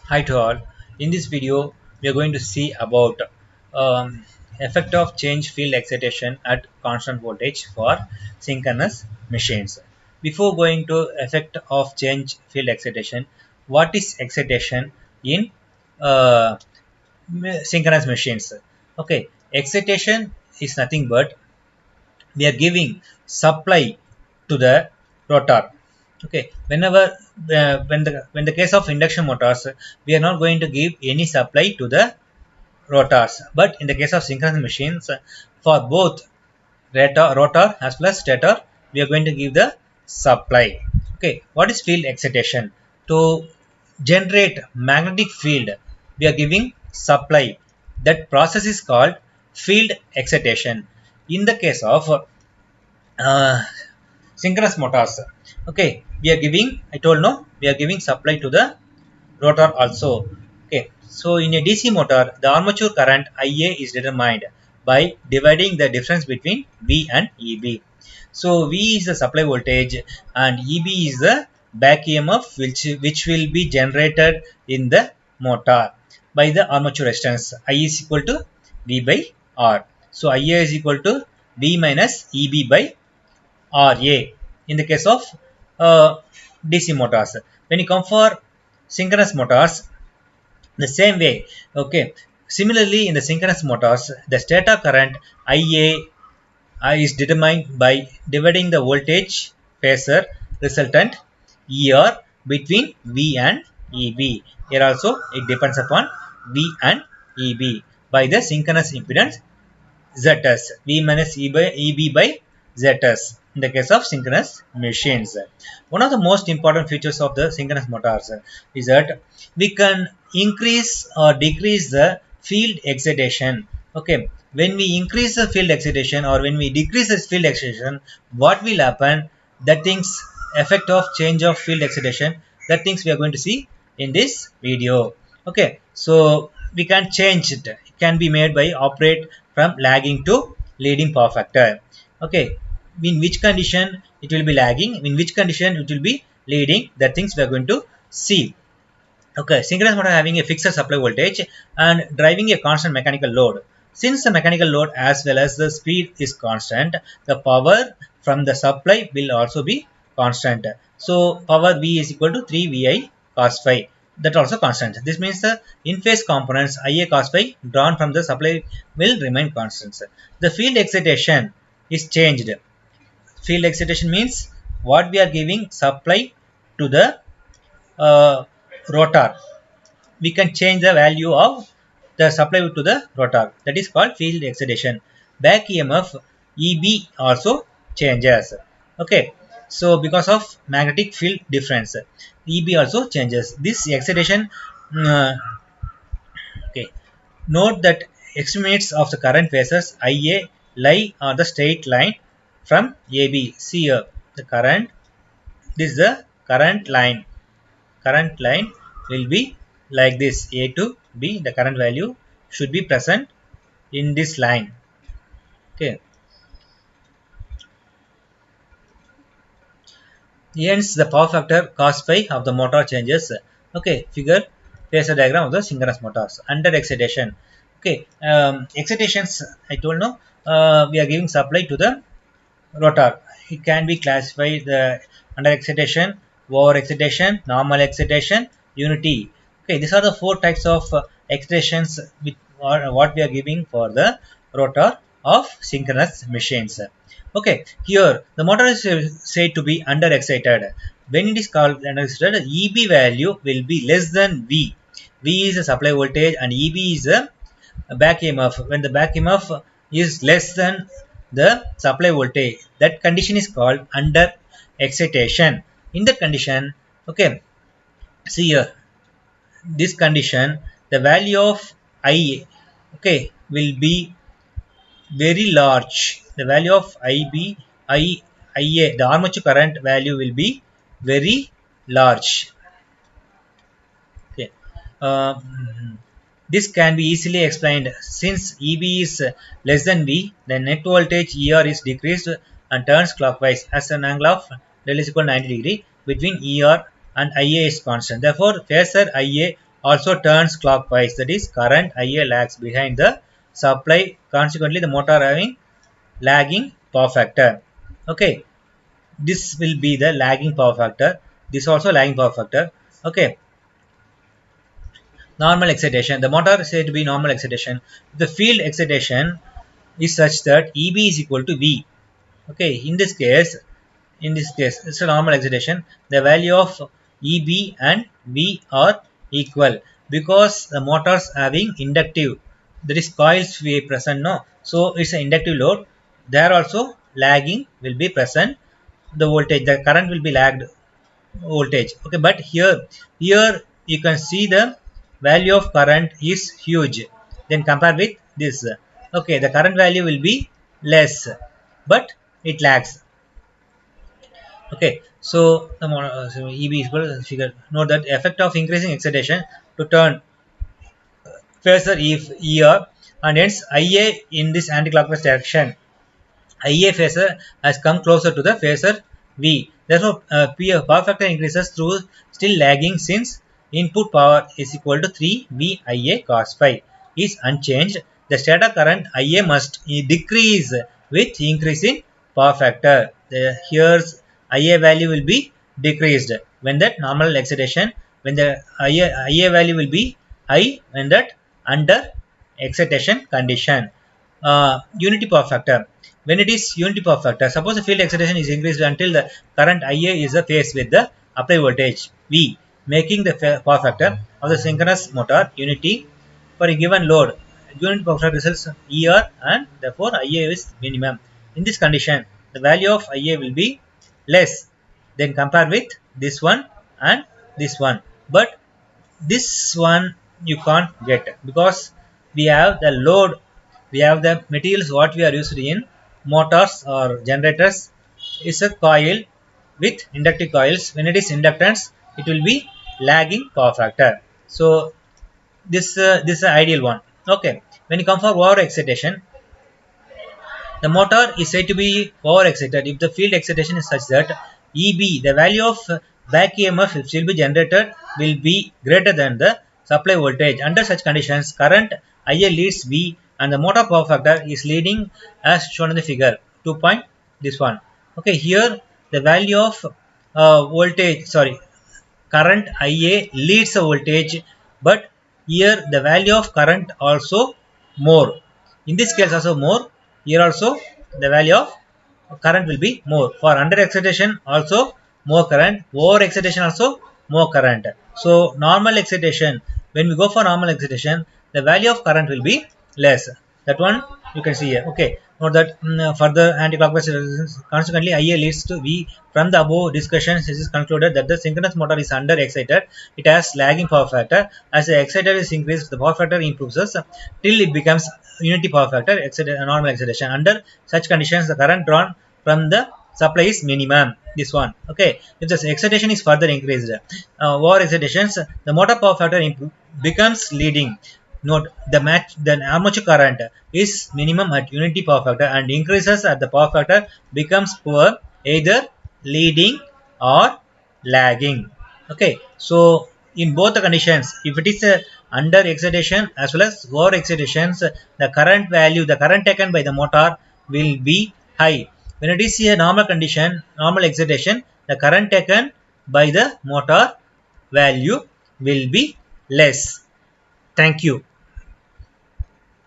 Hi to all. In this video, we are going to see about effect of change field excitation at constant voltage for synchronous machines. Before going to effect of change field excitation, what is excitation in uh, synchronous machines? Okay, excitation is nothing but we are giving supply to the rotor. Okay, whenever when the case of induction motors, we are not going to give any supply to the rotors, but in the case of synchronous machines, for both rotor as well as stator, we are going to give the supply. Okay, what is field excitation? To generate magnetic field, we are giving supply. That process is called field excitation. In the case of uh, synchronous motors, okay, we are giving, I told no, we are giving supply to the rotor also. Okay, so in a DC motor, the armature current Ia is determined by dividing the difference between V and Eb. So V is the supply voltage and Eb is the back EMF which will be generated in the motor by the armature resistance. I is equal to V by R. So Ia is equal to V minus Eb by RA in the case of DC motors. When you come for synchronous motors, the same way. Okay. Similarly, in the synchronous motors, the stator current IA is determined by dividing the voltage phasor resultant ER between V and EB. Here also it depends upon V and EB by the synchronous impedance ZS, V minus EB by ZS in the case of synchronous machines. One of the most important features of the synchronous motors is that we can increase or decrease the field excitation. Okay, when we increase the field excitation or when we decrease the field excitation, what will happen? That things effect of change of field excitation. That things we are going to see in this video. Okay, so we can change it. It can be made by operate from lagging to leading power factor. Okay, in which condition it will be lagging, in which condition it will be leading, the things we are going to see. Okay, synchronous motor having a fixed supply voltage and driving a constant mechanical load. Since the mechanical load as well as the speed is constant, the power from the supply will also be constant. So power V is equal to 3 VI cos phi. That also constant. This means the in-phase components Ia cos phi drawn from the supply will remain constant. The field excitation is changed. Field excitation means what we are giving supply to the uh, rotor. We can change the value of the supply to the rotor. That is called field excitation. Back EMF EB also changes. Okay. So because of magnetic field difference, EB also changes. This excitation, uh, okay. Note that estimates of the current phases IA lie on the straight line from AB. See here, the current. This is the current line. Current line will be like this: A to B. The current value should be present in this line. Okay. Hence, the power factor cos phi of the motor changes. Okay. Figure phasor diagram of the synchronous motors under excitation. Okay. Excitations, I told no. We are giving supply to the rotor. It can be classified under excitation, over excitation, normal excitation, unity. Okay, these are the four types of excitations with or what we are giving for the rotor of synchronous machines. Okay, here the motor is said to be under excited. When it is called under excited, EB value will be less than V. V is the supply voltage and EB is the back EMF. When the back EMF is less than the supply voltage, that condition is called under excitation. In that condition, okay, see here, this condition, the value of I, okay, will be very large. The value of Ia, the armature current value will be very large. Okay. This can be easily explained since EB is less than V, the net voltage ER is decreased and turns clockwise as an angle of del is equal to 90 degree between ER and Ia is constant. Therefore, phasor Ia also turns clockwise. That is, current IA lags behind the supply. Consequently, the motor having lagging power factor. Okay, this will be the lagging power factor. This also lagging power factor. Okay, normal excitation. The motor is said to be normal excitation. The field excitation is such that EB is equal to V. Okay, in this case, it's a normal excitation. The value of EB and V are equal because the motors having inductive. There is coils we present, no. So it's an inductive load. There also lagging will be present. The voltage, the current will be lagged voltage. Okay, but here you can see the value of current is huge. Then compare with this. Okay, the current value will be less, but it lags. Okay, so so EB is equal to figure. Note that effect of increasing excitation to turn phasor if ER and hence IA in this anticlockwise direction. IA phasor has come closer to the phasor V. Therefore, power factor increases through still lagging since input power is equal to 3 VIA cos phi is unchanged. The stator current IA must decrease with increase in power factor. Here's IA value will be decreased when that normal excitation, when the IA value will be high when that under excitation condition. Unity power factor. When it is unity power factor, suppose the field excitation is increased until the current IA is a phase with the applied voltage V, making the power factor of the synchronous motor unity for a given load. Unity power factor results ER and therefore IA is minimum. In this condition, the value of IA will be less. Then compare with this one and this one. But this one you can't get because we have the load, we have the materials what we are used in motors or generators is a coil with inductive coils. When it is inductance, it will be lagging power factor. So this is an ideal one. Okay, when you come for over excitation, the motor is said to be over excited if the field excitation is such that EB, the value of back EMF which will be generated, will be greater than the supply voltage. Under such conditions, current IA leads V and the motor power factor is leading as shown in the figure 2 point this one. Okay, here the value of current IA leads the voltage, but here the value of current also more. In this case also more. Here also the value of current will be more. For under excitation also more current. Over excitation also more current. So normal excitation. When we go for normal excitation, the value of current will be less. That one you can see here. Okay. Note that further anti-clockwise directions. Consequently, IA leads to V. From the above discussions, it is concluded that the synchronous motor is under excited. It has lagging power factor. As the excited is increased, the power factor improves till it becomes unity power factor, normal excitation. Under such conditions, the current drawn from the supply is minimum. This one. Okay. If the excitation is further increased, over excitations, the motor power factor becomes leading. Note the armature current is minimum at unity power factor and increases at the power factor becomes poor, either leading or lagging. Okay, so in both the conditions, if it is under excitation as well as over excitations, the current value, the current taken by the motor will be high. When it is a normal condition, normal excitation, the current taken by the motor value will be less. Thank you.